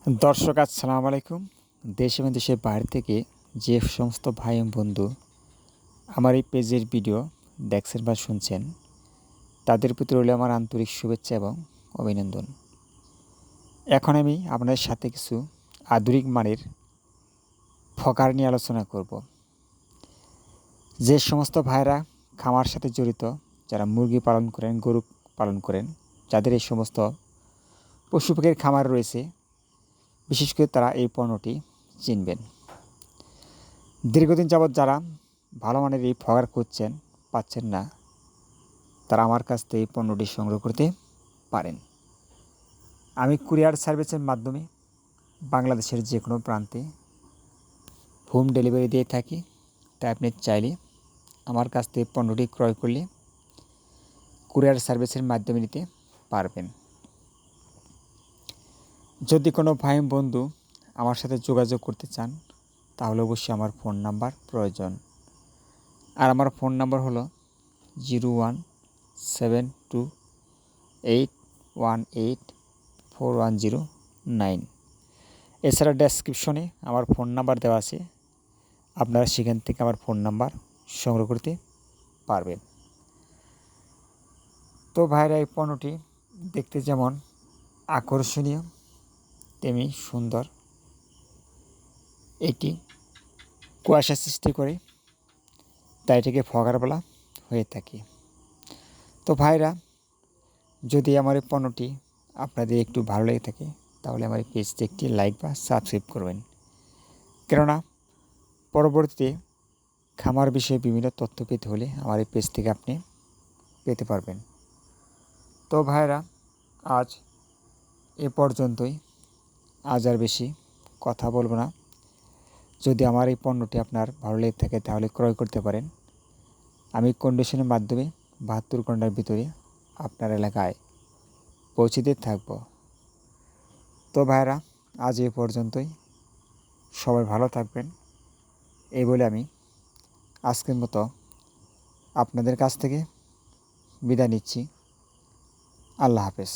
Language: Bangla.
দর্শক আসসালামু আলাইকুম। দেশ এবং দেশের বাইরে থেকে যে সমস্ত ভাই এবং বন্ধু আমার এই পেজের ভিডিও দেখছেন বা শুনছেন, তাদের প্রতি রইল আমার আন্তরিক শুভেচ্ছা এবং অভিনন্দন। এখন আমি আপনাদের সাথে কিছু আধুনিক মানের ফগার নিয়ে আলোচনা করব। যে সমস্ত ভাইরা খামার সাথে জড়িত, যারা মুরগি পালন করেন, গরু পালন করেন, যাদের এই সমস্ত পশু পাখির খামার রয়েছে, বিশেষ করে তারা এই পণ্যটি চিনবেন। দীর্ঘদিন যাবৎ যারা ভালো মানের এই ফগার খুঁজছেন, পাচ্ছেন না, তারা আমার কাছ থেকে এই পণ্যটি সংগ্রহ করতে পারেন। আমি কুরিয়ার সার্ভিসের মাধ্যমে বাংলাদেশের যে কোনো প্রান্তে হোম ডেলিভারি দিয়ে থাকি। তাই আপনি চাইলে আমার কাছ থেকে পণ্যটি ক্রয় করলে কুরিয়ার সার্ভিসের মাধ্যমে নিতে পারবেন। যদি কোনো ভাই বন্ধু আমার সাথে যোগাযোগ করতে চান, তাহলে অবশ্যই আমার ফোন নাম্বার প্রয়োজন। আর আমার ফোন নাম্বার হলো 017281841009। এছাড়া ডেসক্রিপশনে আমার ফোন নাম্বার দেওয়া আছে, আপনারা সেখান থেকে আমার ফোন নাম্বার সংগ্রহ করতে পারবেন। তো ভাইরা, এই পণ্যটি দেখতে যেমন আকর্ষণীয় তেমনি সুন্দর। এটি কুয়াশা সৃষ্টি করে, তাই এটিকে ফগার বলা হয়ে থাকে। তো ভাইরা, যদি আমার এই পণ্যটি আপনাদের একটু ভালো লেগে থাকে, তাহলে আমার এই পেজটি একটি লাইক বা সাবস্ক্রাইব করবেন। কেননা পরবর্তীতে খামার বিষয়ে বিভিন্ন তথ্য পেতে হলে আমার এই পেজ থেকে আপনি পেতে পারবেন। তো ভাইরা, আজ এ পর্যন্তই। আজ আর বেশি কথা বলবো না। যদি আমার এই পণ্যটি আপনার ভালো লেগে থাকে, তাহলে ক্রয় করতে পারেন। আমি কন্ডিশনের মাধ্যমে 72 ঘন্টার ভিতরে আপনার এলাকায় পৌঁছে দিয়ে থাকব। তো ভাইরা, আজ এ পর্যন্তই। সবাই ভালো থাকবেন এই বলে আমি আজকের মতো আপনাদের কাছ থেকে বিদায় নিচ্ছি। আল্লাহ হাফেজ।